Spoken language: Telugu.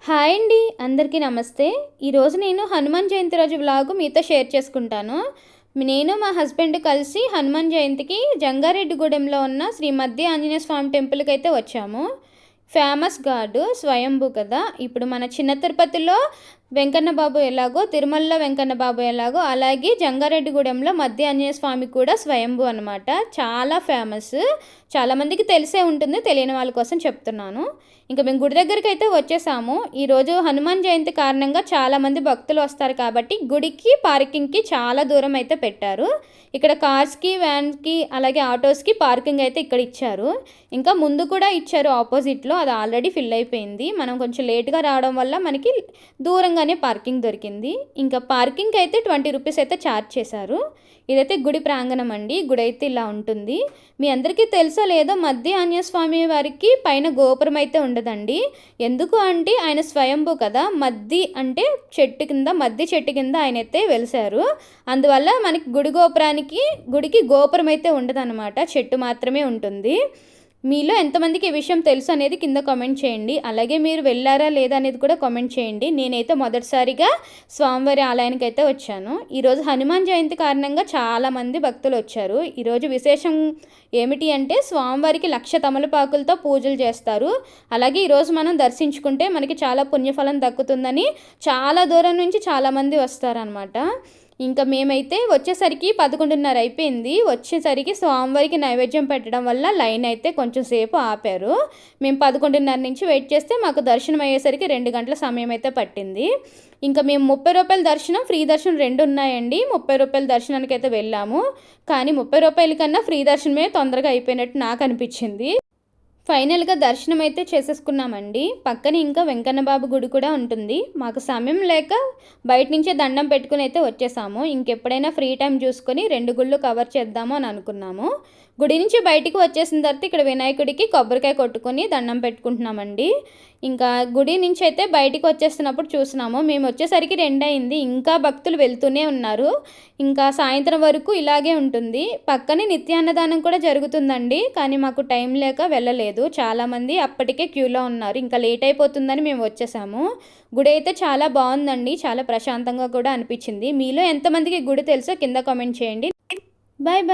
హాయ్ అండి, అందరికీ నమస్తే. ఈరోజు నేను హనుమాన్ జయంతి రోజు వ్లాగ్ మీతో షేర్ చేసుకుంటాను. నేను మా హస్బెండ్ కలిసి హనుమాన్ జయంతికి జంగారెడ్డిగూడెంలో ఉన్న శ్రీ మధ్య ఆంజనేయ స్వామి టెంపుల్కి అయితే వచ్చాము. ఫేమస్ గాడు స్వయంభూ కదా. ఇప్పుడు మన చిన్న తిరుపతిలో వెంకన్న బాబు ఎలాగో, తిరుమలలో వెంకన్న బాబు ఎలాగో, అలాగే జంగారెడ్డిగూడెంలో మధ్య ఆంజనేయ స్వామి కూడా స్వయంభూ అనమాట. చాలా ఫేమస్. చాలామందికి తెలిసే ఉంటుంది, తెలియని వాళ్ళ కోసం చెప్తున్నాను. ఇంకా మేము గుడి దగ్గరికి అయితే వచ్చేసాము. ఈరోజు హనుమాన్ జయంతి కారణంగా చాలామంది భక్తులు వస్తారు కాబట్టి గుడికి పార్కింగ్కి చాలా దూరం అయితే పెట్టారు. ఇక్కడ కార్స్కి, వ్యాన్కి, అలాగే ఆటోస్కి పార్కింగ్ అయితే ఇక్కడ ఇచ్చారు. ఇంకా ముందు కూడా ఇచ్చారు ఆపోజిట్లో, అది ఆల్రెడీ ఫిల్ అయిపోయింది. మనం కొంచెం లేట్గా రావడం వల్ల మనకి దూరంగానే పార్కింగ్ దొరికింది. ఇంకా పార్కింగ్కి అయితే 20 రూపీస్ అయితే ఛార్జ్ చేశారు. ఇదైతే గుడి ప్రాంగణం అండి. గుడి అయితే ఇలా ఉంటుంది. మీ అందరికీ తెలుసో లేదో, మధ్య ఆంజనేయ స్వామి వారికి పైన గోపురం అయితే ఉండదండి. ఎందుకు అంటే ఆయన స్వయంభూ కదా. మద్ది అంటే చెట్టు కింద, మద్ది చెట్టు కింద ఆయన అయితే వెలిశారు. అందువల్ల మనకి గుడికి గోపురం అయితే ఉండదన్నమాట, చెట్టు మాత్రమే ఉంటుంది. మీలో ఎంతమందికి ఈ విషయం తెలుసు అనేది కింద కామెంట్ చేయండి. అలాగే మీరు వెళ్ళారా లేదా అనేది కూడా కామెంట్ చేయండి. నేనైతే మొదటిసారిగా స్వామివారి ఆలయానికి అయితే వచ్చాను. ఈరోజు హనుమాన్ జయంతి కారణంగా చాలామంది భక్తులు వచ్చారు. ఈరోజు విశేషం ఏమిటి అంటే స్వామివారికి 1,00,000 తమలపాకులతో పూజలు చేస్తారు. అలాగే ఈరోజు మనం దర్శించుకుంటే మనకి చాలా పుణ్యఫలం దక్కుతుందని చాలా దూరం నుంచి చాలామంది వస్తారనమాట. ఇంకా మేమైతే వచ్చేసరికి 11:30 అయిపోయింది. వచ్చేసరికి స్వామివారికి నైవేద్యం పెట్టడం వల్ల లైన్ అయితే కొంచెం సేపు ఆపారు. మేము 11:30 నుంచి వెయిట్ చేస్తే మాకు దర్శనం అయ్యేసరికి 2 గంటల సమయం అయితే పట్టింది. ఇంకా మేము 30 రూపాయల దర్శనం, ఫ్రీ దర్శనం 2 ఉన్నాయండి. 30 రూపాయల దర్శనానికి అయితే వెళ్ళాము. కానీ 30 రూపాయల కన్నా ఫ్రీ దర్శనమే తొందరగా అయిపోయినట్టు నాకు అనిపించింది. ఫైనల్గా దర్శనం అయితే చేసేసుకున్నామండి. పక్కన ఇంకా వెంకన్న బాబు గుడి కూడా ఉంటుంది. మాకు సమయం లేక బయట నుంచే దండం పెట్టుకుని అయితే వచ్చేసాము. ఇంకెప్పుడైనా ఫ్రీ టైం చూసుకొని 2 గుళ్ళు కవర్ చేద్దాము అని అనుకున్నాము. గుడి నుంచి బయటికి వచ్చేసిన తర్వాత ఇక్కడ వినాయకుడికి కొబ్బరికాయ కొట్టుకొని దండం పెట్టుకుంటున్నామండి. ఇంకా గుడి నుంచి అయితే బయటికి వచ్చేస్తున్నప్పుడు చూసినాము. మేము వచ్చేసరికి 2 అయింది. ఇంకా భక్తులు వెళ్తూనే ఉన్నారు. ఇంకా సాయంత్రం వరకు ఇలాగే ఉంటుంది. పక్కనే నిత్యాన్నదానం కూడా జరుగుతుందండి. కానీ మాకు టైం లేక వెళ్ళలేదు. చాలామంది అప్పటికే క్యూలో ఉన్నారు. ఇంకా లేట్ అయిపోతుందని మేము వచ్చేసాము. గుడి అయితే చాలా బాగుందండి. చాలా ప్రశాంతంగా కూడా అనిపించింది. మీలో ఎంతమందికి గుడి తెలుసో కింద కామెంట్ చేయండి. Bye bye.